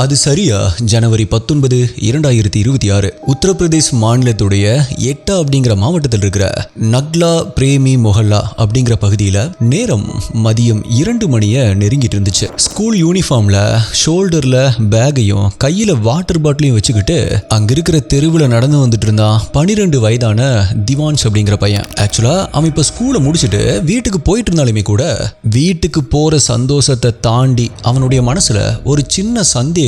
அது சரியா ஜனவரி 19, 2026 உத்தரப்பிரதேஷ் மாநிலத்துடைய எட்டா அப்படிங்கிற மாவட்டத்தில் இருக்கிற நக்லா பிரேமி மொஹல்லா அப்படிங்கிற பகுதியில் நேரம் மதியம் 2 மணியை நெருங்கிட்டு இருந்துச்சு. ஸ்கூல் யூனிஃபார்ம்ல ஷோல்டர்ல பேக்கையும் கையில வாட்டர் பாட்டிலையும் வச்சுக்கிட்டு அங்க இருக்கிற தெருவில் நடந்து வந்துட்டு இருந்தான் 12 வயதான திவான்ஸ் அப்படிங்கிற பையன். ஆக்சுவலா அவன் இப்ப ஸ்கூலை முடிச்சுட்டு வீட்டுக்கு போயிட்டு இருந்தாலுமே கூட வீட்டுக்கு போற சந்தோஷத்தை தாண்டி அவனுடைய மனசுல ஒரு சின்ன சந்தேகம்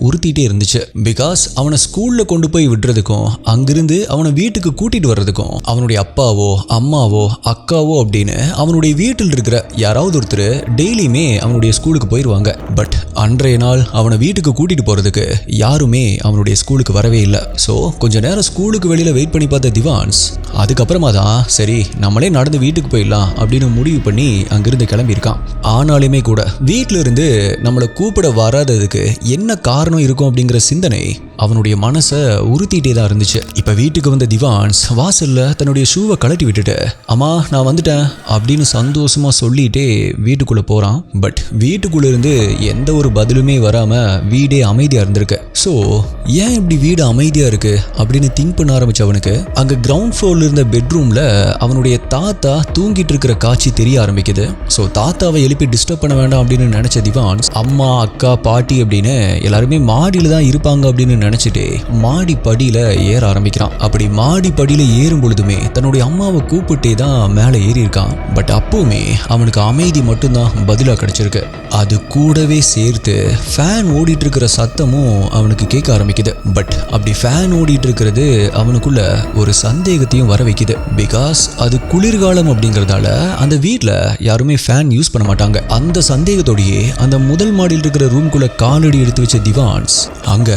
உறுத்திட்டே இருந்துச்சு. பிகாஸ் அவனை ஸ்கூல்ல கொண்டு போய் விடுறதுக்கும் அங்கிருந்து அவனை வீட்டுக்கு கூட்டிட்டு வர்றதுக்கும் அவனுடைய அப்பாவோ அம்மாவோ அக்காவோ அப்படின்னு அவனுடைய வீட்டில் இருக்கிற யாராவது ஒருத்தர் டெய்லியுமே அவனுடைய ஸ்கூலுக்கு போயிடுவாங்க. பட் அன்றைய நாள் அவனை வீட்டுக்கு கூட்டிட்டு போறதுக்கு யாருமே அவனுடைய ஸ்கூலுக்கு வரவே இல்லை. ஸோ கொஞ்ச நேரம் ஸ்கூலுக்கு வெளியில வெயிட் பண்ணி பார்த்த திவான்ஸ் அதுக்கப்புறமா தான் சரி நம்மளே நடந்து வீட்டுக்கு போயிடலாம் அப்படின்னு முடிவு பண்ணி அங்கிருந்து கிளம்பியிருக்கான். ஆனாலுமே கூட வீட்டில இருந்து நம்மளை கூப்பிட வராததுக்கு என்ன காரணம் இருக்கும் அப்படிங்கிற சிந்தனை அவனுடைய மனசை உறுத்திட்டே தான் இருந்துச்சு. இப்ப வீட்டுக்கு வந்த திவான்ஸ் வாசல்ல தன்னுடைய ஷூவை கழட்டி விட்டுட்டு அம்மா நான் வந்துட்டேன் அப்படின்னு சந்தோஷமா சொல்லிட்டே வீட்டுக்குள்ள போறான். பட் வீட்டுக்குள்ள இருந்து எந்த ஒரு பதிலுமே வராம வீடே அமைதியா இருந்திருக்கு. ஸோ ஏன் இப்படி வீடு அமைதியா இருக்கு அப்படின்னு திங்க் பண்ண ஆரம்பிச்ச அவனுக்கு அங்க கிரவுண்ட் ஃப்ளோர்ல இருந்த பெட்ரூம்ல அவனுடைய தாத்தா தூங்கிட்டு இருக்கிற காட்சி தெரிய ஆரம்பிக்குது. ஸோ தாத்தாவை எழுப்பி டிஸ்டர்ப் பண்ண வேண்டாம் அப்படின்னு நினைச்ச திவான்ஸ் அம்மா அக்கா பாட்டி அப்படின்னு எல்லாருமே மாடியில தான் இருப்பாங்க அப்படின்னு நினைச்சிட்டு மாடி படியில ஏற ஆரம்பிக்கிறான். அப்படி மாடி படியில ஏறும் பொழுதுமே தன்னுடைய அம்மாவை கூப்பிட்டே தான் மேலே ஏறி இருக்கான். பட் அப்பவுமே அவனுக்கு அமைதி மட்டும்தான் பதிலா கிடைச்சிருக்கு. அது கூடவே சேர்த்து ஃபேன் ஓடிட்டு இருக்கிற சத்தமும் அவனுக்கு கேட்க ஆரம்பிக்குது. பட் அப்படி ஃபேன் ஓடிட்டு இருக்கிறது அவனுக்குள்ள ஒரு சந்தேகத்தையும் வர வைக்குது. பிகாஸ் அது குளிர்காலம் அப்படிங்கறதால அந்த வீட்டில் யாருமே ஃபேன் யூஸ் பண்ண மாட்டாங்க. அந்த சந்தேகத்தோடையே அந்த முதல் மாடியில் இருக்கிற ரூம்குள்ள காலடி எடுத்து வச்ச திவான்ஸ் அங்க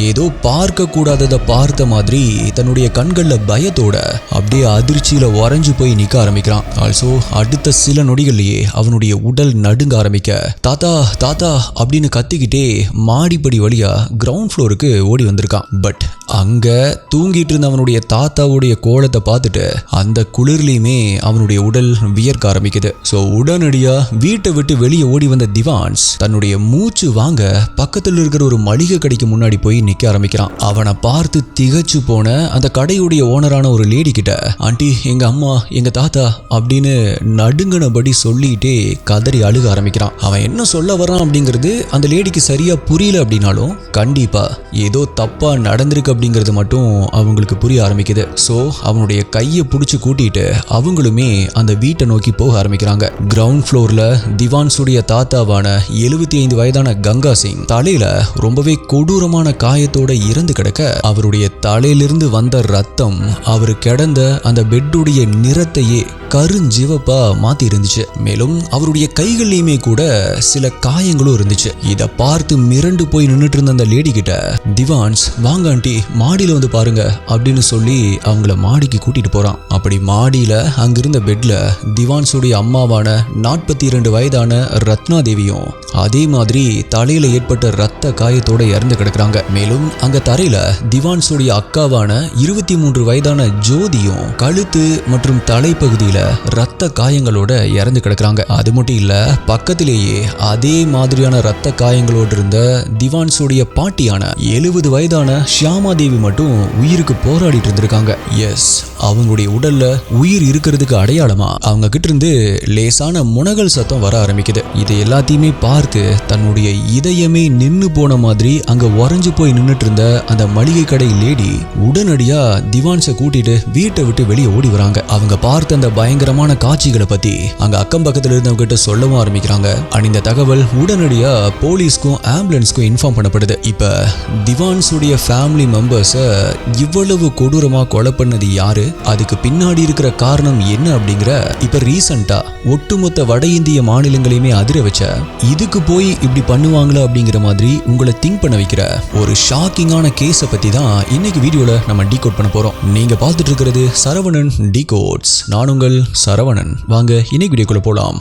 ஏதோ பார்க்க கூடாததை பார்த்த மாதிரி தன்னுடைய கண்கள்ல பயத்தோட அப்படியே அதிர்ச்சியில உறைஞ்சு போய் நிக்க ஆரம்பிக்கிறான். ஆல்சோ அடுத்த சில நொடிகள்லயே அவனுடைய உடல் நடுங்க ஆரம்பிக்க தாத்தா தாத்தா அப்படின்னு கத்திக்கிட்டே மாடிப்படி வழியா கிரவுண்ட் ஃப்ளோருக்கு ஓடி வந்திருக்கான். பட் அங்க தூங்கிட்டு இருந்த அவனுடைய தாத்தாவுடைய கோலத்தை பார்த்துட்டு அந்த குளிர்லையுமே அவனுடைய உடல் வியர்க்க ஆரம்பிக்குது. ஸோ உடனடியா வீட்டை விட்டு வெளியே ஓடி வந்த திவான்ஸ் தன்னுடைய மூச்சு வாங்க பக்கத்தில் இருக்கிற ஒரு மளிகை கடைக்கு முன்னாடி போய் நிக்க ஆரம்பிக்கிறான். அவனை பார்த்து திகச்சு போன அந்த கடையுடைய ஓனரான ஒரு லேடி கிட்ட ஆண்டி எங்க அம்மா எங்க தாத்தா அப்படின்னு நடுங்கினபடி சொல்லிட்டே கதறி அழுக ஆரம்பிக்கிறான். அவன் என்ன சொல்ல வரான் அப்படிங்கிறது அந்த லேடிக்கு சரியா புரியல அப்படின்னாலும் கண்டிப்பா ஏதோ தப்பா நடந்திருக்கு அப்படிங்கிறது மட்டும் அவங்களுக்கு புரிய ஆரம்பிக்குது. ஸோ அவனுடைய கையை பிடிச்சு கூட்டிட்டு அவங்களுமே அந்த வீட்டை நோக்கி போக ஆரம்பிக்கிறாங்க. கிரவுண்ட் ஃப்ளோர்ல திவான்ஸுடைய தாத்தாவான 75 வயதான கங்கா சிங் தலையில ரொம்பவே கொடூரமான காயத்தோட இறந்து கிடக்க அவருடைய தலையிலிருந்து வந்த ரத்தம் அவர் கிடந்த அந்த பெட்டுடைய நிறத்தையே கருஞ்சிவப்பா மாத்தி இருந்துச்சு. மேலும் அவருடைய கைகள்லயுமே கூட சில காயங்களும் இருந்துச்சு. இத பார்த்து மிரண்டு போய் நின்றுட்டு இருந்த அந்த லேடி கிட்ட திவான்ஸ் வாங்க ஆண்டி மாடியில வந்து பாருங்க அப்படின்னு சொல்லி அவங்கள மாடிக்கு கூட்டிட்டு போறான். அப்படி மாடியில அங்கிருந்த பெட்ல திவான்ஸுடைய அம்மாவான 42 வயதான ரத்னா தேவியும் அதே மாதிரி தலையில ஏற்பட்ட ரத்த காயத்தோட இறந்து கிடக்குறாங்க. மேலும் அங்க தரையில திவான்ஸுடைய அக்காவான 23 வயதான ஜோதியும் கழுத்து மற்றும் தலைப்பகுதியில ரத்த காயங்களோட இறந்து கிடக்குறாங்க. அது மட்டும் இல்ல பக்கத்திலேயே அதே மாதிரியான ரத்த காயங்களோடு இருந்த திவான்ஸுடைய பாட்டியான 70 வயதான ஷியாமா தேவி மட்டும் உயிருக்கு போராடிட்டு இருந்திருக்காங்க. எஸ், அவங்களுடைய உடல்ல உயிர் இருக்கிறதுக்கு அடையாளமா அவங்க கிட்ட இருந்து லேசான முனகல் சத்தம் வர ஆரம்பிக்குது. இது எல்லாத்தையுமே பார்த்து தன்னுடைய இதயமே நின்னு போன மாதிரி அங்க உறைஞ்சு போய் நின்னுட்டு இருந்த அந்த மளிகை கடை லேடி உடனடியா திவான்ஸை கூட்டிட்டு வீட்டை விட்டு வெளியே ஓடி வராங்க. அவங்க பார்த்த அந்த பயங்கரமான காட்சிகளை பத்தி அங்க அக்கம் பக்கத்துல இருந்தவங்க கிட்ட சொல்லவும் ஆரம்பிக்கிறாங்க. இந்த தகவல் உடனடியா போலீஸ்க்கும் ஆம்புலன்ஸ்க்கும் இன்ஃபார்ம் பண்ணப்படுது. இப்ப திவான்ஸுடைய ஃபேமிலி மெம்பர்ஸ இவ்வளவு கொடூரமா கொலை பண்ணது யாரு, அதுக்கு பின்னாடி இருக்கிற காரணம் என்ன அப்படிங்கிற இப்ப ரீசெண்டா ஒட்டுமொத்த வட இந்திய மாநிலங்களையுமே அதிர வச்ச இதுக்கு போய் இப்படி பண்ணுவாங்களா அப்படிங்கிற மாதிரி உங்களை திங்க் பண்ண வைக்கிற ஒரு ஷாக்கிங்கான கேஸை பத்தி தான் இன்னைக்கு வீடியோல நம்ம டீகோட் பண்ண போறோம். நீங்க பார்த்துட்டு இருக்கிறது சரவணன் டீகோட்ஸ். நான் உங்கள் சரவணன். வாங்க இன்னைக்கு வீடியோக்குள்ள போலாம்.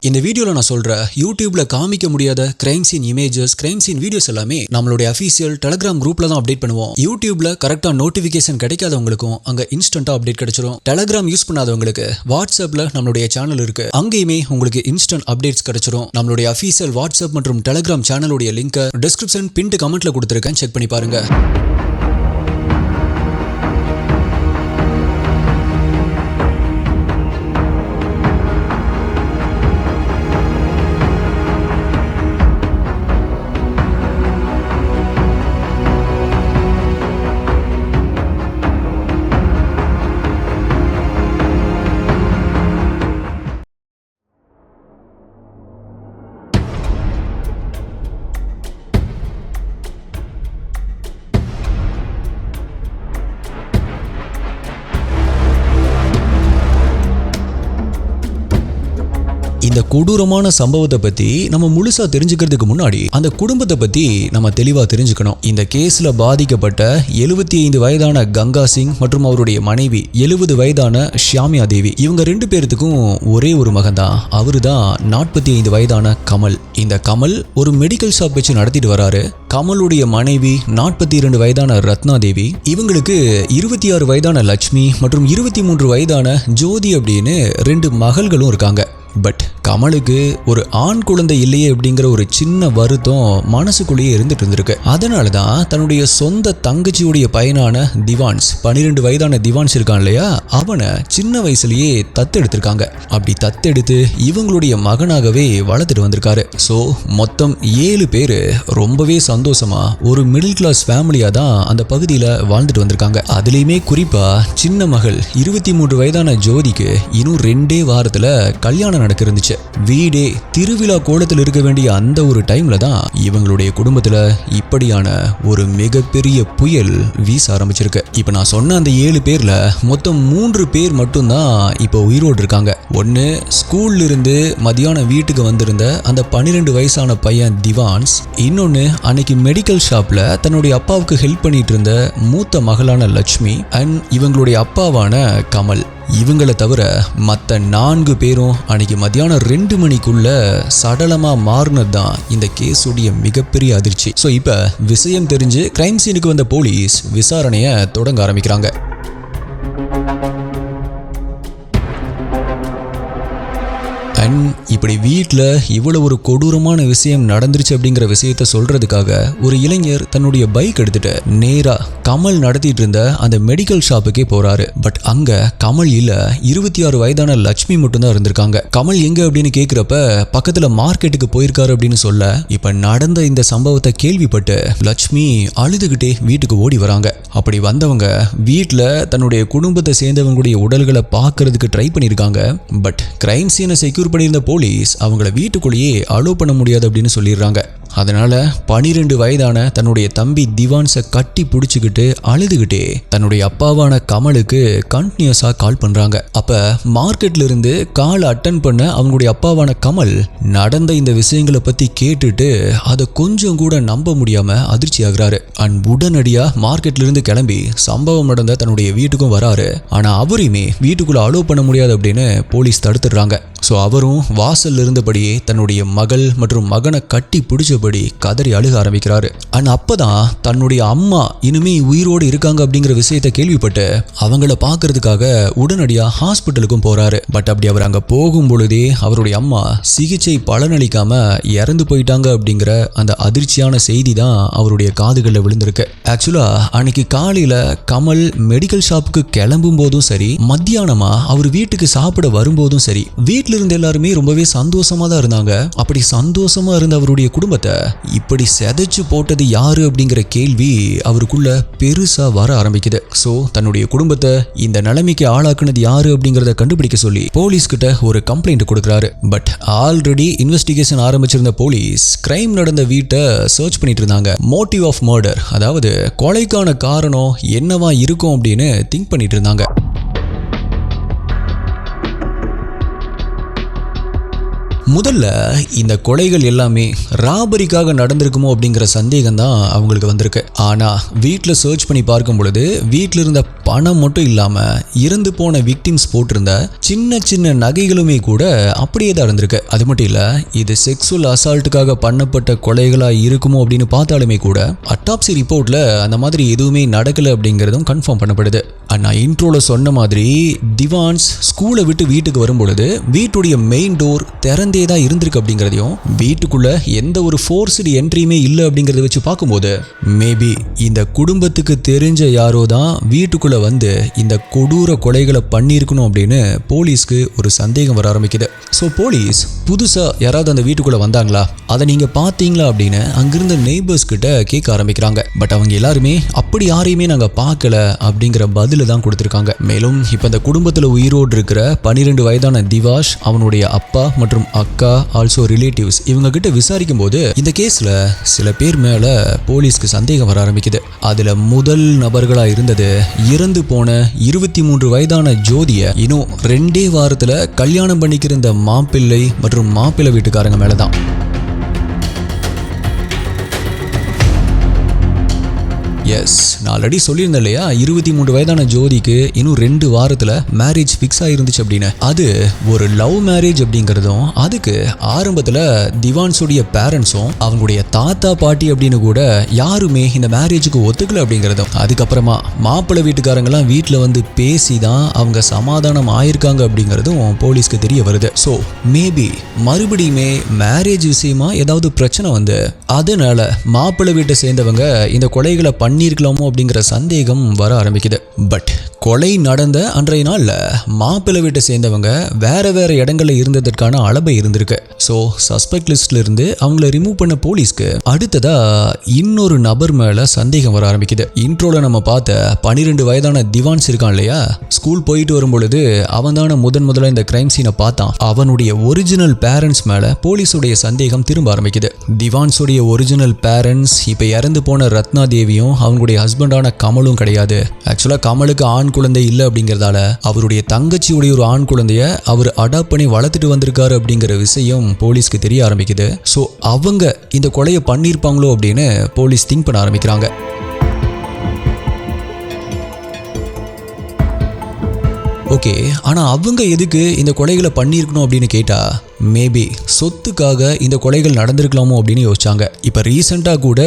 இந்த வீடியோல நான் சொல்ற யூடியூப்ல காமிக்க முடியாத crime scene images, crime scene videos எல்லாமே நம்மளுடைய அஃபீஷியல் டெலிகிராம் குரூப்ல தான் அப்டேட் பண்ணுவோம். யூடியூப்ல கரெக்டா நோட்டிபிகேஷன் கிடைக்காதவங்களுக்கும் அங்க இன்ஸ்டன்டா அப்டேட் கிடைச்சிடும். டெலிகிராம் யூஸ் பண்ணாதவங்களுக்கு வாட்ஸ்அப்ல நம்மளுடைய சேனல் இருக்கு, அங்கேயுமே உங்களுக்கு இன்ஸ்டன்ட் அப்டேட்ஸ் கிடைச்சிடும். நம்மளுடைய அஃபீஷியல் வாட்ஸ்அப் மற்றும் டெலிகிராம் சேனலுடைய லிங்க் டிஸ்கிரிப்ஷன் பின்ட் கமெண்ட்ல கொடுத்திருக்கேன், செக் பண்ணி பாருங்க. இந்த கொடூரமான சம்பவத்தை பத்தி நம்ம முழுசா தெரிஞ்சுக்கிறதுக்கு முன்னாடி அந்த குடும்பத்தை பத்தி நம்ம தெளிவா தெரிஞ்சுக்கணும். இந்த கேஸ்ல பாதிக்கப்பட்ட 75 வயதான கங்கா சிங் மற்றும் அவருடைய மனைவி 70 வயதான ஷியாமியா தேவி, இவங்க 2 பேர்த்துக்கும் ஒரே ஒரு மகன் தான். அவரு தான் 45 வயதான கமல். இந்த கமல் ஒரு மெடிக்கல் ஷாப் வச்சு நடத்திட்டு வராரு. கமலுடைய மனைவி 42 வயதான ரத்னா தேவி, இவங்களுக்கு 26 வயதான லட்சுமி மற்றும் 23 வயதான ஜோதி அப்படின்னு 2 மகள்களும் இருக்காங்க. பட் கமலுக்கு ஒரு ஆண் குழந்தை இல்லையே அப்படிங்கிற ஒரு சின்ன வருத்தம் மனசுக்குள்ளேயே இருந்துட்டு இருந்திருக்கு. அதனால தான் தன்னுடைய சொந்த தங்கச்சியுடைய பையனான திவான்ஸ், 12 வயதான திவான்ஸ் இருக்கான் இல்லையா, அவனை சின்ன வயசுலயே தத்தெடுத்திருக்காங்க. அப்படி தத்தெடுத்து இவங்களுடைய மகனாகவே வளர்த்துட்டு வந்திருக்காரு. ஸோ மொத்தம் 7 பேர் ரொம்பவே சந்தோஷமா ஒரு மிடில் கிளாஸ் ஃபேமிலியா தான் அந்த பகுதியில் வாழ்ந்துட்டு வந்திருக்காங்க. அதுலேயுமே குறிப்பா சின்ன மகள் 23 வயதான ஜோதிக்கு இன்னும் 2 வாரத்துல கல்யாணம் நடக்க இருந்துச்சு. வீடே திருவிழா கோலத்தில் இருக்க வேண்டிய அந்த ஒரு டைம்ல தான் இவங்களுடைய குடும்பத்துல இப்படியான ஒரு மிகப்பெரிய புயல் வீச ஆரம்பிச்சிருக்கு. இப்ப நான் சொன்ன அந்த 7 பேர்ல மொத்தம் 3 பேர் மட்டும்தான் இப்ப உயிரோடு இருக்காங்க. ஒன்னு ஸ்கூல்ல இருந்து மதியானம் வீட்டுக்கு வந்திருந்த அந்த 12 வயசான பையன் திவான்ஸ், இன்னொன்னு அன்னைக்கு மெடிக்கல் ஷாப்ல தன்னுடைய அப்பாவுக்கு ஹெல்ப் பண்ணிட்டு இருந்த மூத்த மகளான லட்சுமி, அண்ட் இவங்களுடைய அப்பாவான கமல். இவங்களை தவிர மற்ற 4 பேரும் அன்னைக்கு மத்தியானம் 2 மணிக்குள்ள சடலமா மாறினது தான் இந்த கேஸுடைய மிகப்பெரிய அதிர்ச்சி. ஸோ இப்போ விஷயம் தெரிஞ்சு கிரைம் சீனுக்கு வந்த போலீஸ் விசாரணையை தொடங்க ஆரம்பிக்கிறாங்க. இப்படி வீட்டில் இவ்வளவு ஒரு கொடூரமான விஷயம் நடந்துருச்சு அப்படிங்கிற விஷயத்த சொல்றதுக்காக ஒரு இளைஞர் தன்னுடைய பைக் எடுத்துட்டு நேரா கமல் நடத்திட்டு இருந்த அந்த மெடிக்கல் ஷாப்புக்கே போறாரு. பட் அங்க கமல் இல்ல, 26 வயதான லட்சுமி மட்டும்தான் இருந்திருக்காங்க. கமல் எங்க அப்படின்னு கேக்குறப்ப பக்கத்துல மார்க்கெட்டுக்கு போயிருக்காரு அப்படின்னு சொல்ல, இப்ப நடந்த இந்த சம்பவத்தை கேள்விப்பட்டு லட்சுமி அழுதுகிட்டே வீட்டுக்கு ஓடி வராங்க. அப்படி வந்தவங்க வீட்டில் தன்னுடைய குடும்பத்தை சேர்ந்தவங்களுடைய உடல்களை பார்க்கறதுக்கு ட்ரை பண்ணியிருக்காங்க. பட் கிரைம் சீனை செக்யூர் பண்ணியிருந்த போலீஸ் அவங்கள வீட்டுக்குள்ளேயே அலோவ் பண்ண முடியாது அப்படின்னு சொல்லிடுறாங்க. அதனால 12 வயதான தன்னுடைய தம்பி திவான்ஸை கட்டி பிடிச்சிக்கிட்டு அழுதுகிட்டே தன்னுடைய அப்பாவான கமலுக்கு கண்டினியூஸா கால் பண்றாங்க. அப்ப மார்க்கெட்ல இருந்து கால் அட்டன் பண்ண அவங்களுடைய அப்பாவான கமல் நடந்த இந்த விஷயங்களை பத்தி கேட்டுட்டு அதை கொஞ்சம் கூட நம்ப முடியாம அதிர்ச்சி ஆகுறாரு. அண்ட் உடனடியா மார்க்கெட்ல இருந்து கிளம்பி சம்பவம் நடந்த தன்னுடைய வீட்டுக்கும் வராரு. ஆனா அவரையுமே வீட்டுக்குள்ள அலோவ் பண்ண முடியாது அப்படின்னு போலீஸ் தடுத்துடுறாங்க. ஸோ அவரும் வாசல்ல இருந்தபடியே தன்னுடைய மகள் மற்றும் மகனை கட்டி பிடிச்சபடி கதறி அழுக ஆரம்பிக்கிறாரு. அண்ட் அப்பதான் தன்னுடைய அம்மா இனிமே உயிரோடு இருக்காங்க அப்படிங்கிற விஷயத்தை கேள்விப்பட்டு அவங்கள பார்க்கறதுக்காக உடனடியா ஹாஸ்பிட்டலுக்கும் போறாரு. பட் அப்படி அவர் அங்க போகும் பொழுதே அவருடைய அம்மா சிகிச்சை பலனளிக்காம இறந்து போயிட்டாங்க அப்படிங்கிற அந்த அதிர்ச்சியான செய்தி தான் அவருடைய காதுகளில் விழுந்திருக்கு. ஆக்சுவலா அன்னைக்கு காலையில கமல் மெடிக்கல் ஷாப்புக்கு கிளம்பும் போதும் சரி, மத்தியானமா அவர் வீட்டுக்கு சாப்பிட வரும்போதும் சரி, வீட்டில் இருந்த எல்லாருமே ரொம்பவே சந்தோஷமா தான் இருந்தாங்க. அப்படி சந்தோஷமா இருந்த அவருடைய குடும்பத்தை இப்படி செதைச்சு போட்டது யாரு அப்படிங்கிற கேள்வி அவருக்குள்ள பெருசா வர ஆரம்பிக்குது. சோ தன்னுடைய குடும்பத்தை இந்த நிலைமைக்கு ஆளாக்குனது யாரு அப்படிங்கறத கண்டுபிடிக்க சொல்லி போலீஸ் கிட்ட ஒரு கம்ப்ளைண்ட் கொடுக்கிறாரு. பட் ஆல்ரெடி இன்வெஸ்டிகேஷன் ஆரம்பிச்சிருந்த போலீஸ் கிரைம் நடந்த வீட்டை சர்ச் பண்ணிட்டு இருந்தாங்க. மோட்டிவ் ஆஃப் மர்டர், அதாவது கொலைக்கான காரணம் என்னவா இருக்கும் அப்படின்னு திங்க் பண்ணிட்டு இருந்தாங்க. முதல்ல இந்த கொலைகள் எல்லாமே ராபரிக்காக நடந்திருக்குமோ அப்படிங்கிற சந்தேகம் தான் அவங்களுக்கு வந்திருக்கு. ஆனா வீட்டில் சர்ச் பண்ணி பார்க்கும் பொழுது வீட்டில் இருந்த பணம் மட்டும் இல்லாம இறந்து போன விக்டிம்ஸ் போட்டிருந்த சின்ன சின்ன நகைகளுமே கூட அப்படியே தான் இருந்திருக்கு. அது மட்டும் இல்ல, இது செக்ஸுவல் அசால்ட்டுக்காக பண்ணப்பட்ட கொலைகளா இருக்குமோ அப்படின்னு பார்த்தாலுமே கூட அட்டாப்சி ரிப்போர்ட்ல அந்த மாதிரி எதுவுமே நடக்கல அப்படிங்கிறதும் கன்ஃபார்ம் பண்ணப்படுது. ஆனா இன்ட்ரோல சொன்ன மாதிரி திவான்ஸ் ஸ்கூலை விட்டு வீட்டுக்கு வரும்பொழுது வீட்டுடைய மெயின் டோர் திறந்தே தான் இருந்திருக்கு அப்படிங்கிறதையும், வீட்டுக்குள்ள எந்த ஒரு ஃபோர்ஸ்டு என்ட்ரியுமே இல்லை அப்படிங்கிறத வச்சு பார்க்கும்போது மேபி இந்த குடும்பத்துக்கு தெரிஞ்ச யாரோ தான் வீட்டுக்குள்ள வந்து இந்த கொடூர கொலைகளை பண்ணியிருக்கணும் அப்படின்னு போலீஸ்க்கு ஒரு சந்தேகம் வர ஆரம்பிக்குது. ஸோ போலீஸ் புதுசா யாராவது அந்த வீட்டுக்குள்ள வந்தாங்களா, அதை நீங்க பார்த்தீங்களா அப்படின்னு அங்கிருந்த நெய்பர்ஸ் கிட்ட கேட்க ஆரம்பிக்கிறாங்க. பட் அவங்க எல்லாருமே அப்படி யாரையுமே நாங்க பார்க்கல அப்படிங்கிற பதில தான் கொடுத்திருக்காங்க. மேலும் இப்ப இந்த குடும்பத்துல உயிரோடு இருக்கிற 12 வயதான திவாஷ், அவனுடைய அப்பா மற்றும் அக்கா, ஆல்சோ ரிலேட்டிவ்ஸ், இவங்க கிட்ட விசாரிக்கும் போது இந்த கேஸ்ல சில பேர் மேல போலீஸ்க்கு சந்தேகம் வர ஆரம்பிக்குது. அதுல முதல் நபர்களா இருந்தது இறந்து போன 23 வயதான ஜோதிய இன்னும் 2 வாரத்துல கல்யாணம் பண்ணிக்கிற இந்த மாப்பிள்ளை மற்றும் மாப்பிள்ளை வீட்டுக்காரங்க மேலதான். எஸ், நான் ஆல்ரெடி சொல்லியிருந்தேன் இல்லையா, 23 வயதான ஜோதிக்கு இன்னும் 2 வாரத்தில் மேரேஜ் ஃபிக்ஸ் ஆகிருந்துச்சு அப்படின்னு. அது ஒரு லவ் மேரேஜ் அப்படிங்கிறதும், அதுக்கு ஆரம்பத்தில் திவான்ஸுடைய பேரண்ட்ஸும் அவங்களுடைய தாத்தா பாட்டி அப்படின்னு கூட யாருமே இந்த மேரேஜுக்கு ஒத்துக்கல அப்படிங்கிறதும், அதுக்கப்புறமா மாப்பிள்ளை வீட்டுக்காரங்கெல்லாம் வீட்டில் வந்து பேசி தான் அவங்க சமாதானம் ஆயிருக்காங்க அப்படிங்கிறதும் போலீஸ்க்கு தெரிய வருது. ஸோ மேபி மறுபடியுமே மேரேஜ் விஷயமா ஏதாவது பிரச்சனை வந்து அதனால மாப்பிள்ளை வீட்டை சேர்ந்தவங்க இந்த கொலைகளை பண்ணியிருக்கலாமோ அப்படிங்கிற சந்தேகம் வர ஆரம்பிக்குது. பட் கொலை நடந்த அன்றைய நாள்ல மாப்பிள்ளை வீட்டை சேர்ந்தவங்க வேற வேற இடங்கள்ல இருந்ததற்கான அளவை இருந்திருக்கு. ஸோ சஸ்பெக்ட் லிஸ்ட்ல இருந்து அவங்கள ரிமூவ் பண்ண போலீஸ்க்கு அடுத்ததா இன்னொரு நபர் மேல சந்தேகம் வர ஆரம்பிக்குது. இன்ட்ரோல நம்ம பார்த்த 12 வயதான திவான்ஸ் இருக்கான் இல்லையா, ஸ்கூல் போயிட்டு வரும் பொழுது அவன் தான முதல்ல இந்த கிரைம் சீனை பார்த்தான். அவனுடைய ஒரிஜினல் பேரண்ட்ஸ் மேல போலீஸுடைய சந்தேகம் திரும்ப ஆரம்பிக்குது. திவான்ஸுடைய ஒரிஜினல் பேரண்ட்ஸ் இப்ப இறந்து போன ரத்னா தேவியும் அவங்களுடைய ஹஸ்பண்டான கமலும் கிடையாது. ஆக்சுவலா கமலுக்கு ஆண் குழந்தை இல்லை அப்படிங்கிறதால அவருடைய தங்கச்சியுடைய ஒரு ஆண் குழந்தைய அவர் அடாப்ட் பண்ணி வளர்த்துட்டு வந்திருக்காரு அப்படிங்கிற விஷயம் போலீஸ்க்கு தெரிய ஆரம்பிக்குது. ஸோ அவங்க இந்த கொலையை பண்ணியிருப்பாங்களோ அப்படின்னு போலீஸ் திங்க் பண்ண ஆரம்பிக்கிறாங்க. ஓகே, ஆனா அவங்க எதுக்கு இந்த கொலைகளை பண்ணியிருக்கணும் அப்படின்னு கேட்டா மேபி சொத்துக்காக இந்த கொலைகள் நடந்திருக்கலாமோ அப்படின்னு யோசிச்சாங்க. இப்போ ரீசெண்டாக கூட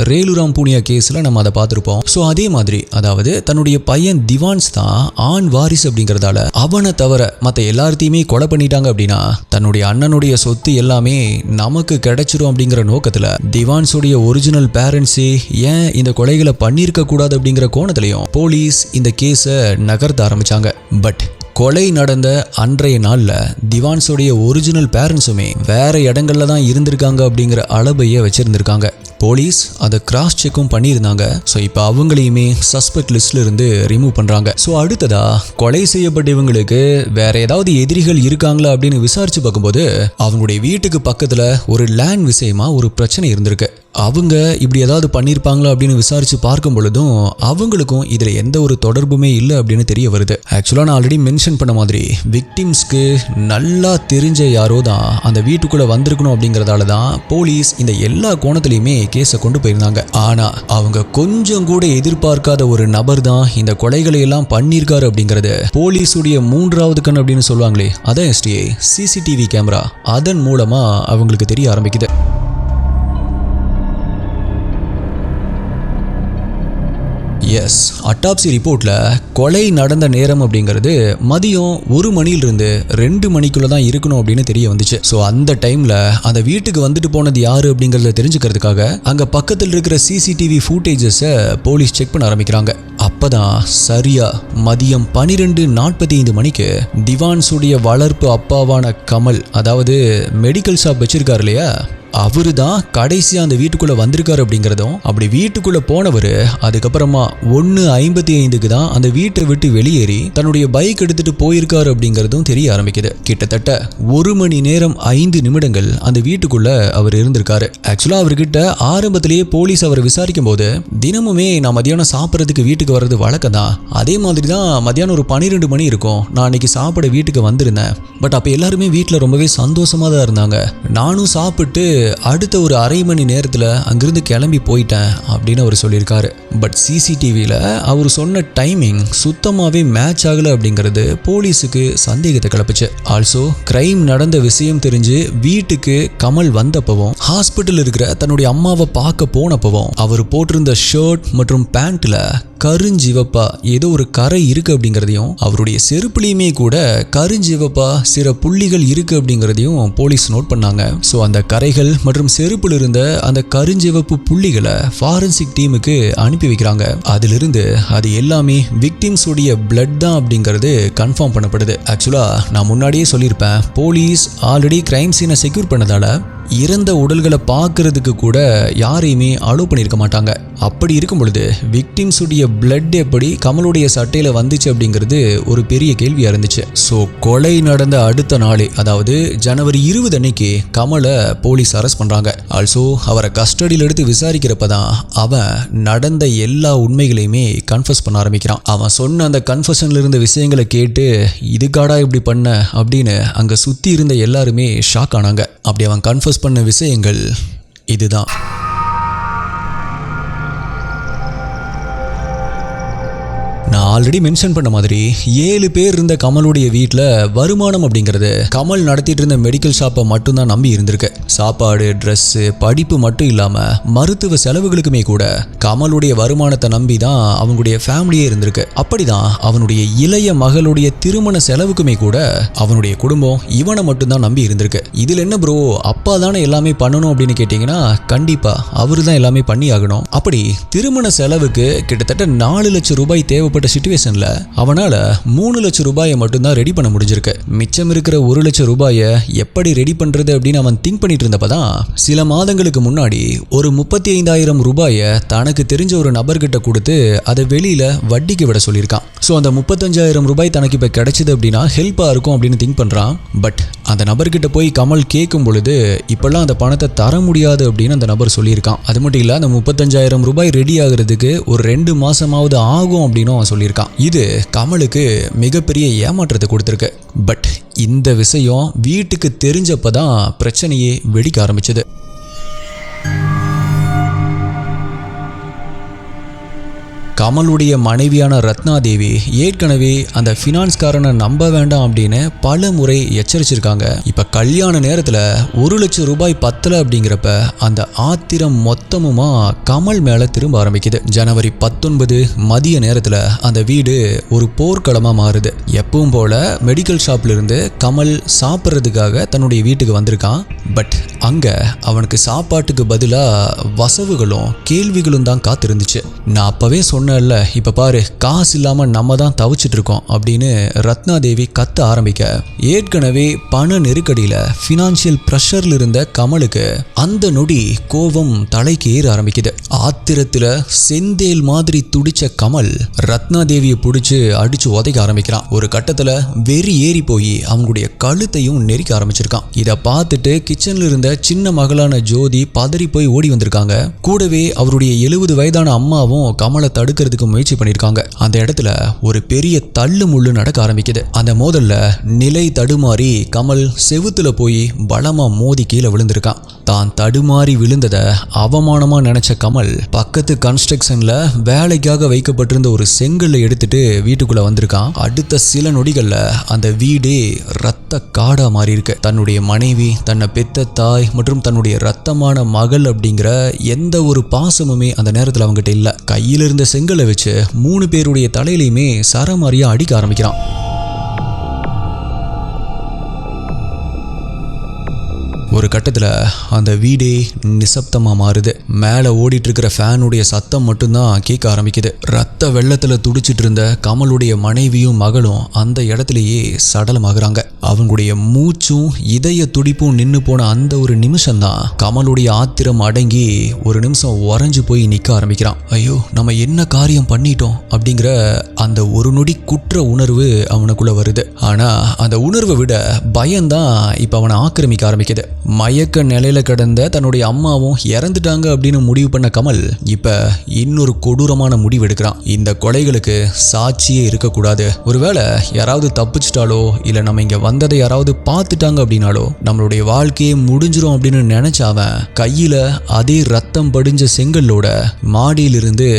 ரேலுராம் பூனியா கேஸில் நம்ம அதை பார்த்துருப்போம். ஸோ அதே மாதிரி, அதாவது தன்னுடைய பையன் திவான்ஸ் தான் ஆண் வாரிசு அப்படிங்கிறதால அவனை தவிர மற்ற எல்லாத்தையுமே கொலை பண்ணிட்டாங்க அப்படின்னா தன்னுடைய அண்ணனுடைய சொத்து எல்லாமே நமக்கு கிடைச்சிரும் அப்படிங்கிற நோக்கத்தில் திவான்ஸுடைய ஒரிஜினல் பேரண்ட்ஸே ஏன் இந்த கொலைகளை பண்ணியிருக்க கூடாது அப்படிங்கிற கோணத்திலையும் போலீஸ் இந்த கேஸை நகர்த்த ஆரம்பிச்சாங்க. பட் கொலை நடந்த அன்றைய நாள்ல திவான்ஸுடைய ஒரிஜினல் பேரண்ட்ஸுமே வேற இடங்கள்ல தான் இருந்திருக்காங்க அப்படிங்கிற அளவையை வச்சிருந்திருக்காங்க. போலீஸ் அதை கிராஸ் செக்கும் பண்ணியிருந்தாங்க. ஸோ இப்போ அவங்களையுமே சஸ்பெக்ட் லிஸ்ட்ல இருந்து ரிமூவ் பண்றாங்க. ஸோ அடுத்ததா கொலை செய்யப்பட்ட இவங்களுக்கு வேற ஏதாவது எதிரிகள் இருக்காங்களா அப்படின்னு விசாரிச்சு பார்க்கும்போது அவங்களுடைய வீட்டுக்கு பக்கத்துல ஒரு லேண்ட் விஷயமா ஒரு பிரச்சனை இருந்திருக்கு. அவங்க இப்படி ஏதாவது பண்ணியிருப்பாங்களா அப்படின்னு விசாரிச்சு பார்க்கும் பொழுதும் அவங்களுக்கும் இதில் எந்த ஒரு தொடர்புமே இல்லை அப்படின்னு தெரிய வருது. ஆக்சுவலாக நான் ஆல்ரெடி மென்ஷன் பண்ண மாதிரி விக்டிம்ஸ்க்கு நல்லா தெரிஞ்ச யாரோ தான் அந்த வீட்டுக்குள்ளே வந்திருக்கணும் அப்படிங்கிறதால தான் போலீஸ் இந்த எல்லா கோணத்துலையுமே கேஸை கொண்டு போயிருந்தாங்க. ஆனால் அவங்க கொஞ்சம் கூட எதிர்பார்க்காத ஒரு நபர் தான் இந்த கொலைகளை எல்லாம் பண்ணியிருக்காரு அப்படிங்கிறது போலீஸுடைய 3வது கண் அப்படின்னு சொல்லுவாங்களே, அதான் எஸ்டிஏ சிசிடிவி கேமரா, அதன் மூலமாக அவங்களுக்கு தெரிய ஆரம்பிக்குது. எஸ், அட்டாப்சி ரிப்போர்ட்ல கொலை நடந்த நேரம் அப்படிங்கிறது மதியம் 1 மணியிலிருந்து 2 மணிக்குள்ள தான் இருக்கணும் அப்படின்னு தெரிய வந்துச்சு. ஸோ அந்த டைம்ல அந்த வீட்டுக்கு வந்துட்டு போனது யாரு அப்படிங்கறத தெரிஞ்சுக்கிறதுக்காக அங்க பக்கத்தில் இருக்கிற சிசிடிவி ஃபுட்டேஜஸை போலீஸ் செக் பண்ண ஆரம்பிக்கிறாங்க. அப்பதான் சரியா மதியம் 12:45 மணிக்கு திவான்ஸுடைய வளர்ப்பு அப்பாவான கமல், அதாவது மெடிக்கல் ஷாப் வச்சிருக்காரு இல்லையா, அவரு தான் கடைசியா அந்த வீட்டுக்குள்ள வந்திருக்காரு அப்படிங்கிறதும், அப்படி வீட்டுக்குள்ள போனவர் அதுக்கப்புறமா 1:55க்கு தான் அந்த வீட்டை விட்டு வெளியேறி தன்னுடைய பைக் எடுத்துட்டு போயிருக்காரு அப்படிங்கிறதும் தெரிய ஆரம்பிக்குது. கிட்டத்தட்ட 1 மணி நேரம் 5 நிமிடங்கள் அந்த வீட்டுக்குள்ள அவர் இருந்திருக்காரு. ஆக்சுவலா அவர்கிட்ட ஆரம்பத்திலேயே போலீஸ் அவரை விசாரிக்கும் போது தினமுமே நான் மதியானம் சாப்பிட்றதுக்கு வீட்டுக்கு வர்றது வழக்கம் தான், அதே மாதிரி தான் மதியானம் ஒரு 12 மணி இருக்கும், நான் அன்னைக்கு சாப்பிட வீட்டுக்கு வந்திருந்தேன். பட் அப்ப எல்லாருமே வீட்டில் ரொம்பவே சந்தோஷமா தான் இருந்தாங்க, நானும் சாப்பிட்டு அடுத்த ஒரு அரை மணி நேரத்தில் அங்கிருந்து கிளம்பி போயிட்டேன் அப்படின்னு அவர் சொல்லியிருக்காரு. பட் சிசிடிவியில் அவர் சொன்ன டைமிங் சுத்தமாகவே மேட்ச் ஆகலை அப்படிங்கிறது போலீஸுக்கு சந்தேகத்தை கிளப்பிச்சு. ஆல்சோ கிரைம் நடந்த விஷயம் தெரிஞ்சு வீட்டுக்கு கமல் வந்தப்பவும் ஹாஸ்பிட்டல் இருக்கிற தன்னுடைய அம்மாவை பார்க்க போனப்பவும் அவர் போட்டிருந்த ஷர்ட் மற்றும் பேண்ட்ல கருஞ்சிவப்பா ஏதோ ஒரு கரை இருக்கு அப்படிங்கிறதையும் அவருடைய செருப்புலையுமே கூட கருஞ்சிவப்பா சில புள்ளிகள் இருக்கு அப்படிங்கிறதையும் போலீஸ் நோட் பண்ணாங்க. ஸோ அந்த கரைகள் மற்றும் செருப்புல இருந்த அந்த கருஞ்சிவப்பு புள்ளிகளை ஃபாரன்சிக் டீமுக்கு அனுப்பி வைக்கிறாங்க. அதிலிருந்து அது எல்லாமே விக்டிம்ஸ் உடைய பிளட் தான் அப்படிங்கிறது கன்ஃபார்ம் பண்ணப்படுது. ஆக்சுவலா நான் முன்னாடியே சொல்லியிருப்பேன், போலீஸ் ஆல்ரெடி கிரைம் சீனை செக்யூர் பண்ணதால இறந்த உடல்களை பார்க்கறதுக்கு கூட யாரையுமே அலோவ் பண்ணியிருக்க மாட்டாங்க. அப்படி இருக்கும் பொழுது விக்டிம்ஸ் உடைய பிளட் எப்படி கமலுடைய சட்டையில வந்துச்சு அப்படிங்கிறது ஒரு பெரிய கேள்வியா இருந்துச்சு. ஸோ கொலை நடந்த அடுத்த நாளே, அதாவது ஜனவரி 20 அன்னைக்கு கமலை போலீஸ் அரெஸ்ட் பண்றாங்க. ஆல்சோ அவரை கஸ்டடியில் எடுத்து விசாரிக்கிறப்பதான் அவன் நடந்த எல்லா உண்மைகளையுமே கன்ஃபஸ் பண்ண ஆரம்பிக்கிறான். அவன் சொன்ன அந்த கன்ஃபஷன்ல இருந்த விஷயங்களை கேட்டு இதுக்காடா இப்படி பண்ண அப்படின்னு அங்க சுத்தி இருந்த எல்லாருமே ஷாக் ஆனாங்க. அப்படி அவன் கன்ஃபஸ் பண்ண விஷயங்கள் இதுதான். நான் ஆல்ரெடி மென்ஷன் பண்ண மாதிரி 7 பேர் இருந்த கமலுடைய வீட்டில் வருமானம் அப்படிங்கிறது கமல் நடத்திட்டு இருந்த மெடிக்கல் ஷாப்பை மட்டும்தான் நம்பி இருந்திருக்கு. சாப்பாடு, ட்ரெஸ்ஸு, படிப்பு மட்டும் இல்லாமல் மருத்துவ செலவுகளுக்குமே கூட கமலுடைய வருமானத்தை நம்பி தான் அவங்களுடைய ஃபேமிலியே இருந்திருக்கு. அப்படிதான் அவனுடைய இளைய மகளுடைய திருமண செலவுக்குமே கூட அவனுடைய குடும்பம் இவனை மட்டும்தான் நம்பி இருந்திருக்கு. இதில் என்ன ப்ரோ, அப்பா தானே எல்லாமே பண்ணணும் அப்படின்னு கேட்டிங்கன்னா கண்டிப்பாக அவரு தான் எல்லாமே பண்ணி ஆகணும். அப்படி திருமண செலவுக்கு கிட்டத்தட்ட 4 லட்சம் ரூபாய் தேவைப்பட்ட சிச்சுவேஷன்ல அவனால 3 லட்சம் ரூபாயை மட்டும்தான் ரெடி பண்ண முடிஞ்சிருக்கு. மிச்சம் இருக்கிற 1 லட்சம் ரூபாயை எப்படி ரெடி பண்றது அப்படின்னு அவன் திங்க் பண்ணிட்டு இருந்தப்பதான் சில மாதங்களுக்கு முன்னாடி ஒரு 35,000 ரூபாயை தனக்கு தெரிஞ்ச ஒரு நபர்கிட்ட கொடுத்து அதை வெளியில வட்டிக்கு விட சொல்லியிருக்கான். ஸோ அந்த 35,000 ரூபாய் தனக்கு இப்போ கிடைச்சது அப்படின்னா ஹெல்ப்பா இருக்கும் அப்படின்னு திங்க் பண்றான். பட் அந்த நபர்கிட்ட போய் கமல் கேட்கும் பொழுது இப்பெல்லாம் அந்த பணத்தை தர முடியாது அப்படின்னு அந்த நபர் சொல்லியிருக்கான். அது மட்டும் இல்ல, அந்த 35,000 ரூபாய் ரெடி ஆகுறதுக்கு ஒரு 2 மாசமாவது ஆகும் அப்படின்னு சொல்லியிருக்கான். இது கமலுக்கு மிகப்பெரிய ஏமாற்றத்தை கொடுத்திருக்கு. பட் இந்த விஷயம் வீட்டுக்கு தெரிஞ்சப்பதான் பிரச்சனையே வெடிக்க ஆரம்பிச்சது. கமலுடைய மனைவியான ரத்னாதேவி ஏற்கனவே அந்த ஃபினான்ஸ்காரனை நம்ப வேண்டாம் அப்படின்னு பல முறை எச்சரிச்சிருக்காங்க. இப்ப கல்யாண நேரத்துல 1 லட்சம் ரூபாய் பத்தல அப்படிங்கிறப்ப அந்த ஆத்திரம் மொத்தமுமா கமல் மேல திரும்ப ஆரம்பிக்குது. ஜனவரி 19 மதிய நேரத்துல அந்த வீடு ஒரு போர்க்களமா மாறுது. எப்பவும் போல மெடிக்கல் ஷாப்ல இருந்து கமல் சாப்பிட்றதுக்காக தன்னுடைய வீட்டுக்கு வந்திருக்கான். பட் அங்க அவனுக்கு சாப்பாட்டுக்கு பதிலா வசவுகளும் கேள்விகளும் தான் காத்திருந்துச்சு. நான் அப்பவே சொன்னேன்ல, இப்ப பாரு காசு இல்லாம நம்ம தான் தவிச்சிட்டு இருக்கோம் அப்படின்னு ரத்னாதேவி கத்த ஆரம்பிக்க, ஏற்கனவே பண நெருக்கடியில பினான்சியல் பிரஷர்ல இருந்த கமலுக்கு அந்த நொடி கோபம் தலைக்கு ஏற ஆரம்பிக்குது. ஆத்திரத்துல செந்தேல் மாதிரி துடிச்ச கமல் ரத்னாதேவியை பிடிச்சு அடிச்சு உதைக்க ஆரம்பிக்கிறான். ஒரு கட்டத்துல வெறி ஏறி போய் அவங்களுடைய கழுத்தையும் நெரிக்க ஆரம்பிச்சிருக்கான். இதை பார்த்துட்டு கிச்சன்ல இருந்த சின்ன மகளான ஜோதி பதறி போய் ஓடி வந்திருக்காங்க. கூடவே அவருடைய 70 வயதான அம்மாவும் கமலை தடுக்கிறதுக்கு முயற்சி பண்ணிருக்காங்க. அந்த இடத்துல ஒரு பெரிய தள்ளு முள்ளு நடக்க ஆரம்பிக்குது. அந்த மோதல்ல நிலை தடுமாறி கமல் செவுத்துல போய் பலமா மோதி கீழே விழுந்திருக்கான். தான் தடுமாறி விழுந்தத அவமானமா நினைச்ச கமல் பக்கத்து கன்ஸ்ட்ரக்ஷன்ல வேலைக்காக வைக்கப்பட்டிருந்த ஒரு செங்கல்லை எடுத்துட்டு வீட்டுக்குள்ள வந்திருக்கான். அடுத்த சில நொடிகள்ல அந்த வீடே ரத்த காடா மாறி இருக்கு. தன்னுடைய மனைவி, தன்னை பெத்த தாய் மற்றும் தன்னுடைய ரத்தமான மகள் அப்படிங்கிற எந்த ஒரு பாசமுமே அந்த நேரத்தில் அவங்ககிட்ட இல்ல. கையில இருந்த செங்கலை வச்சு 3 பேருடைய தலையிலையுமே சரமாரியா அடிக்க ஆரம்பிக்கிறான். ஒரு கட்டத்தில் அந்த வீடே நிசப்தமாக மாறுது. மேலே ஓடிட்டு இருக்கிற ஃபேனுடைய சத்தம் மட்டும்தான் கேட்க ஆரம்பிக்குது. ரத்த வெள்ளத்தில் துடிச்சிட்டு இருந்த கமலுடைய மனைவியும் மகளும் அந்த இடத்துலையே சடலமாகறாங்க. அவங்களுடைய மூச்சும் இதய துடிப்பும் நின்று போன அந்த ஒரு நிமிஷம்தான் கமலுடைய ஆத்திரம் அடங்கி ஒரு நிமிஷம் உறைஞ்சு போய் நிற்க ஆரம்பிக்கிறான். ஐயோ, நம்ம என்ன காரியம் பண்ணிட்டோம் அப்படிங்கிற அந்த ஒரு நொடி குற்ற உணர்வு அவனுக்குள்ள வருது. ஆனால் அந்த உணர்வை விட பயம்தான் இப்போ அவனை ஆக்கிரமிக்க ஆரம்பிக்குது. மயக்க நிலையில கிடந்த தன்னுடைய அம்மாவும் இறந்துட்டாங்க அப்படின்னு முடிவு பண்ண கமல் இப்ப இன்னொரு கொடூரமான முடிவு எடுக்கிறான். இந்த கொலைகளுக்கு சாட்சியே இருக்கக்கூடாது. ஒருவேளை யாராவது தப்பிச்சிட்டாலோ இல்ல நம்ம இங்க வந்ததை யாராவது பார்த்துட்டாங்க அப்படின்னாலோ நம்மளுடைய வாழ்க்கையே முடிஞ்சிரும் அப்படின்னு நினைச்ச அவன் கையில அதே ரத்தம் படிஞ்ச செங்கல்லோட மாடியிலிருந்து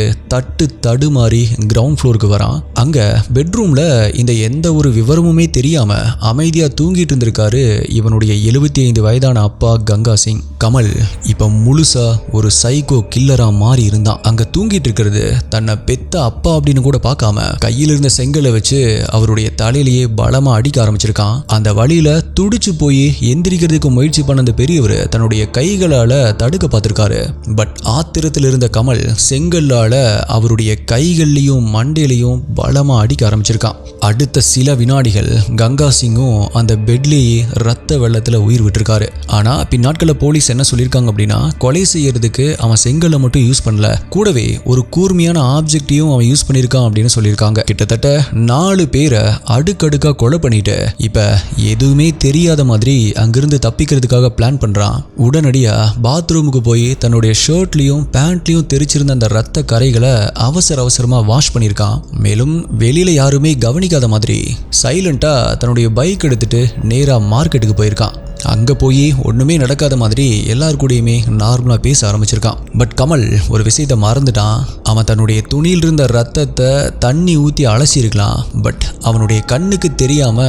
தடுமாறி கிரவுண்ட் ஃப்ளோருக்கு வரான். அங்க பெட்ரூம்ல இந்த எந்த ஒரு விவரமுமே தெரியாம அமைதியா தூங்கிட்டு இருந்திருக்காரு இவனுடைய 75 வயதான அப்பா கங்கா சிங். கமல் இப்ப முழுசா ஒரு சைக்கோ கில்லரா மாறி இருந்தான். அங்க தூங்கிட்டு இருக்கிறது தன்னை பெத்த அப்பா அப்படின்னு கூட பார்க்காம கையில் இருந்த செங்கலை வச்சு அவருடைய தலையிலேயே பலமா அடிக்க ஆரம்பிச்சிருக்கான். அந்த வழியில துடிச்சு போய் எந்திரிக்கிறதுக்கு முயற்சி பண்ண அந்த பெரியவர் தன்னுடைய கைகளால தடுக்க பார்த்திருக்காரு. பட் ஆத்திரத்தில் இருந்த கமல் செங்கல்லால அவருடைய கைகள்லையும் மண்டையிலையும் பலமா அடிக்க ஆரம்பிச்சிருக்கான். அடுத்த சில வினாடிகள் கங்கா சிங்கும் அந்த பெட்லேயே ரத்த வெள்ளத்துல உயிர் விட்டுருக்காரு. ஆனா பின்னாட்கள போலீஸ் என்ன சொல்லியிருக்காங்க அப்படின்னா கொலை செய்யறதுக்கு அவன் செங்கல்லை மட்டும் யூஸ் பண்ணல, கூடவே ஒரு கூர்மையான ஆப்ஜெக்டையும் அவன் யூஸ் பண்ணியிருக்கான் அப்படின்னு சொல்லியிருக்காங்க. கிட்டத்தட்ட 4 பேரை அடுக்கடுக்கா கொலை பண்ணிட்டு இப்ப எதுவுமே தெரியாத மாதிரி அங்கிருந்து தப்பிக்கிறதுக்காக பிளான் பண்றான். உடனடியா பாத்ரூமுக்கு போய் தன்னுடைய ஷர்ட்லயும் பேண்ட்லயும் தெரிச்சிருந்த அந்த ரத்த கரைகளை அவசரமா வாஷ் பண்ணியிருக்கான். மேலும் வெளியில யாருமே கவனிக்காத மாதிரி சைலண்டா தன்னுடைய பைக் எடுத்துட்டு நேரா மார்க்கெட்டுக்கு போயிருக்கான். அங்க போய் ஒண்ணுமே நடக்காத மாதிரி எல்லார் கூடயுமே நார்மலா பேச ஆரம்பிச்சிருக்கான். பட் கமல் ஒரு விஷயத்தை மறந்துட்டான். அவன் தன்னுடைய துணியில் இருந்த ரத்தத்தை தண்ணி ஊத்தி அலசி இருக்கலாம். பட் அவனுடைய கண்ணுக்கு தெரியாம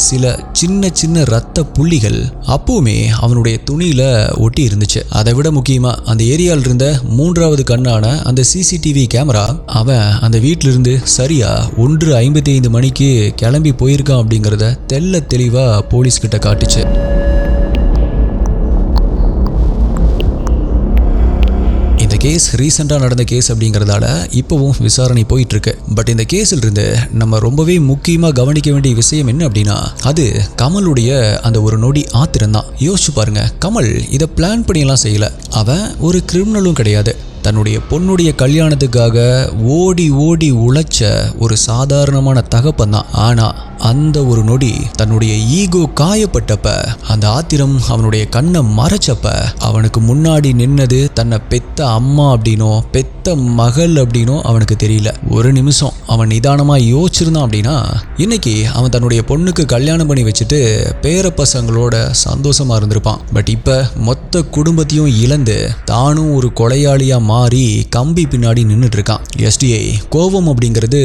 சில சின்ன ரத்த புள்ளிகள் அப்பவுமே அவனுடைய துணியில ஒட்டி இருந்துச்சு. அதை விட முக்கியமா அந்த ஏரியால இருந்த 3வது கண்ணான அந்த சிசிடிவி கேமரா அவன் அந்த வீட்டில இருந்து சரியா 1:55 மணிக்கு கிளம்பி போயிருக்கான் அப்படிங்கறத தெள்ள தெளிவா போலீஸ் கிட்ட காட்டுச்சு. இந்த கேஸ் ரீசெண்டாக நடந்த கேஸ் அப்படிங்கிறதால இப்போவும் விசாரணை போயிட்டு இருக்கு. பட் இந்த கேஸில் இருந்து நம்ம ரொம்பவே முக்கியமாக கவனிக்க வேண்டிய விஷயம் என்ன அப்படின்னா அது கமலுடைய அந்த ஒரு நொடி ஆத்திரம் தான். யோசிச்சு பாருங்க, கமல் இதை பிளான் பண்ணியெல்லாம் செய்யல. அவன் ஒரு கிரிமினலும் கிடையாது. தன்னுடைய பொண்ணுடைய கல்யாணத்துக்காக ஓடி உழைச்ச ஒரு சாதாரணமான தகப்பன் தான். ஆனா அந்த ஒரு நொடி தன்னுடைய ஈகோ காயப்பட்டப்ப அந்த ஆத்திரம் அவனுடைய கண்ணை மறைச்சப்ப அவனுக்கு முன்னாடி நின்னது தன்னை பெத்த அம்மா அப்படின்னோ பெத்த மகள் அப்படின்னோ அவனுக்கு தெரியல. ஒரு நிமிஷம் அவன் நிதானமா யோசிச்சிருந்தான் அப்படின்னா இன்னைக்கு அவன் தன்னுடைய பொண்ணுக்கு கல்யாணம் பண்ணி வச்சுட்டு பேர பசங்களோட சந்தோஷமா இருந்திருப்பான். பட் இப்ப மொத்த குடும்பத்தையும் இழந்து தானும் ஒரு கொலையாளியா மாறி கம்பி பின்னாடி நின்றுட்டு இருக்கான். எஸ்டிஐ கோபம் அப்படிங்கிறது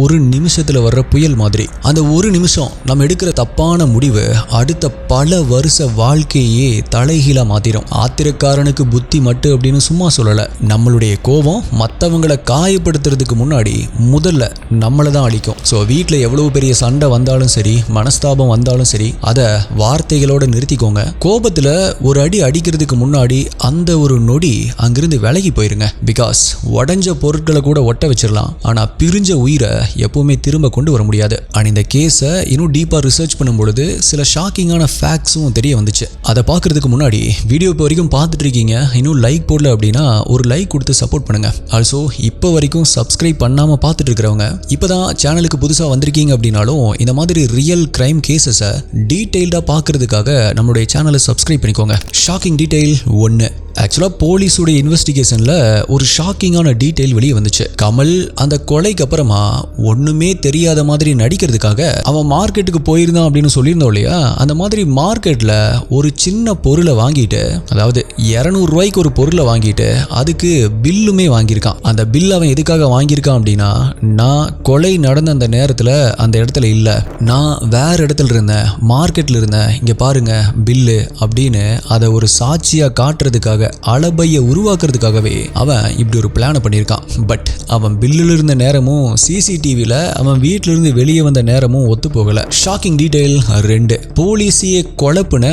ஒரு நிமிஷத்துல வர்ற புயல் மாதிரி. அந்த ஒரு நிமிஷம் நம்ம எடுக்கிற தப்பான முடிவு அடுத்த பல வருஷ வாழ்க்கையே தலைகீழா மாத்திரும். ஆத்திரக்காரனுக்கு புத்தி மட்டும் அப்படின்னு சும்மா சொல்லல. நம்மளுடைய கோபம் மற்றவங்களை காயப்படுத்துறதுக்கு முன்னாடி முதல்ல நம்மளை தான் அடிக்கும். ஸோ வீட்டில் எவ்வளவு பெரிய சண்டை வந்தாலும் சரி, மனஸ்தாபம் வந்தாலும் சரி, அதை வார்த்தைகளோட நிறுத்திக்கோங்க. கோபத்துல ஒரு அடி அடிக்கிறதுக்கு முன்னாடி அந்த ஒரு நொடி அங்கிருந்து விலகி போயிருங்க. பிகாஸ் உடஞ்ச பொருட்களை கூட ஒட்ட வச்சிடலாம், ஆனா பிரிஞ்ச உயிரை எப்பவுமே திரும்ப கொண்டு வர முடியாது. அண்ட் இந்த கேஸை இன்னும் டீப்பா ரிசர்ச் பண்ணும் பொழுது சில ஷாக்கிங்கான ஃபேக்ட்ஸும் தெரிய வந்துச்சு. அதை பார்க்கறதுக்கு முன்னாடி வீடியோ இப்போ வரைக்கும் பார்த்துட்டு இருக்கீங்க, இன்னும் லைக் போடல அப்படின்னா ஒரு லைக் கொடுத்து சப்போர்ட் பண்ணுங்க. ஆல்சோ இப்போ வரைக்கும் சப்ஸ்கிரைப் பண்ணாம பார்த்துட்டு இருக்கிறவங்க இப்பதான் சேனலுக்கு புதுசா வந்திருக்கீங்க அப்படின்னாலும் இந்த மாதிரி ரியல் கிரைம் கேசஸை டீடைல்டா பார்க்கறதுக்காக நம்மளுடைய சேனலை சப்ஸ்கிரைப் பண்ணிக்கோங்க. Shocking detail 1. ஆக்சுவலாக போலீஸோட இன்வெஸ்டிகேஷனில் ஒரு ஷாக்கிங்கான டீட்டெயில் வெளியே வந்துச்சு. கமல் அந்த கொலைக்கு அப்புறமா ஒன்றுமே தெரியாத மாதிரி நடிக்கிறதுக்காக அவன் மார்க்கெட்டுக்கு போயிருந்தான் அப்படின்னு சொல்லியிருந்தோம் இல்லையா. அந்த மாதிரி மார்க்கெட்டில் ஒரு சின்ன பொருளை வாங்கிட்டு, அதாவது 200 ரூபாய்க்கு ஒரு பொருளை வாங்கிட்டு அதுக்கு பில்லுமே வாங்கியிருக்கான். அந்த பில் அவன் எதுக்காக வாங்கியிருக்கான் அப்படின்னா, நான் கொலை நடந்த அந்த நேரத்தில் அந்த இடத்துல இல்லை, நான் வேற இடத்துல இருந்தேன், மார்க்கெட்டில் இருந்தேன், இங்கே பாருங்க பில்லு அப்படின்னு அதை ஒரு சாட்சியாக காட்டுறதுக்காக அளபையை உருவாக்குறதுக்காகவே அவன் இப்படி ஒரு பிளானை பண்ணியிருக்கான். பட் அவன் பில்லில் இருந்த நேரமும் சிசிடிவியில் அவன் வீட்டில இருந்து வெளியே வந்த நேரமும் ஒத்து போகல. Shocking detail 2. போலீஸையே குழப்புன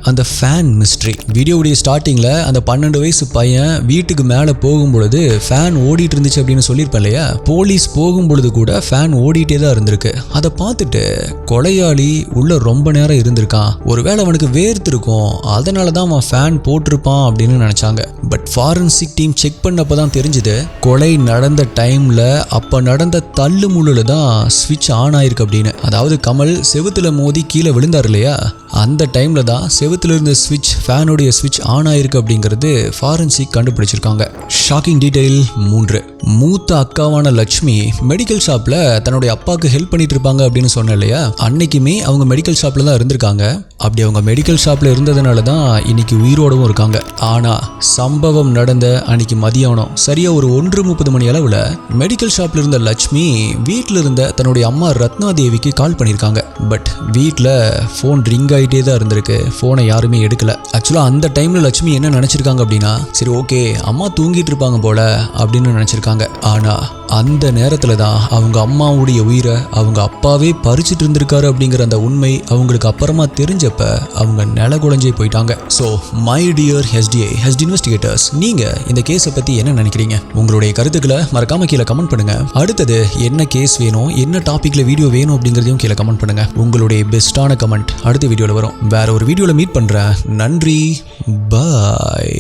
அந்த ஃபேன் மிஸ்ட்ரி. வீடியோவுடைய ஸ்டார்டிங்ல அந்த 12 வயசு பையன் வீட்டுக்கு மேலே போகும்பொழுது ஃபேன் ஓடிட்டு இருந்துச்சு அப்படின்னு சொல்லியிருப்பேன் இல்லையா. போலீஸ் போகும்பொழுது கூட ஃபேன் ஓடிட்டே தான் இருந்திருக்கு. அதை பார்த்துட்டு கொலையாளி உள்ள ரொம்ப நேரம் இருந்திருக்கான். ஒருவேளை அவனுக்கு வேர்த்திருக்கும், அதனால தான் அவன் ஃபேன் போட்டிருப்பான் அப்படின்னு அப்படின்னு நினைச்சாங்க. பட் ஃபாரன்சிக் டீம் செக் பண்ணப்போ தான் தெரிஞ்சது கொலை நடந்த டைம்ல அப்ப நடந்த தள்ளு முள்ளுல தான் ஸ்விட்ச் ஆன் ஆயிருக்கு அப்படின்னு. அதாவது கமல் செவுத்துல மோதி கீழே விழுந்தார் இல்லையா, அந்த டைம்ல தான் செவுத்துல இருந்த ஸ்விட்ச் ஃபேனுடைய ஸ்விட்ச் ஆன் ஆயிருக்கு அப்படிங்கிறது ஃபாரன்சிக் கண்டுபிடிச்சிருக்காங்க. Shocking detail 3. மூத்த அக்காவான லட்சுமி மெடிக்கல் ஷாப்ல தன்னுடைய அப்பாவுக்கு ஹெல்ப் பண்ணிட்டு இருப்பாங்க அப்படின்னு சொன்னேன் இல்லையா, அன்னைக்குமே அவங்க மெடிக்கல் ஷாப்ல தான் இருந்திருக்காங்க. அப்படி அவங்க மெடிக்கல் ஷாப்ல இருந்ததுனால தான் இன்னைக்கு உயிரோடவும் இருக்காங்க. ஆனா சம்பவம் நடந்த அன்னைக்கு மதியானம் சரியா ஒரு 1:30 மணி அளவுல மெடிக்கல் ஷாப்ல இருந்த லட்சுமி வீட்டில் இருந்த தன்னுடைய அம்மா ரத்னா தேவிக்கு கால் பண்ணியிருக்காங்க. பட் வீட்டில் ஃபோன் ரிங் ஆகிட்டே தான் இருந்திருக்கு, ஃபோனை யாருமே எடுக்கல. ஆக்சுவலா அந்த டைம்ல லட்சுமி என்ன நினைச்சிருக்காங்க அப்படின்னா, சரி ஓகே அம்மா தூங்கிட்டு இருப்பாங்க போல அப்படின்னு நினைச்சிருக்காங்க. ஆனா அந்த நேரத்துல தான் அவங்க அம்மாவுடைய உயிரை அவங்க அப்பாவே பறிச்சுட்டு இருந்திருக்காரு அப்படிங்கிற அந்த உண்மை அவங்களுக்கு அப்புறமா தெரிஞ்சப்ப அவங்க நிலகுலைஞ்சே போயிட்டாங்க. So my dear STI investigators, நீங்க இந்த கேஸை பத்தி என்ன நினைக்கிறீங்க? உங்களுடைய கருத்துக்களை மறக்காம கீழே கமெண்ட் பண்ணுங்க. அடுத்தது என்ன கேஸ் வேணும், என்ன டாபிக்ல வீடியோ வேணும் அப்படிங்கிறதையும் கீழே கமெண்ட் பண்ணுங்க. உங்களுடைய பெஸ்டான கமெண்ட் அடுத்த வீடியோல வரும். வேற ஒரு வீடியோல மீட் பண்றேன். நன்றி, பாய்.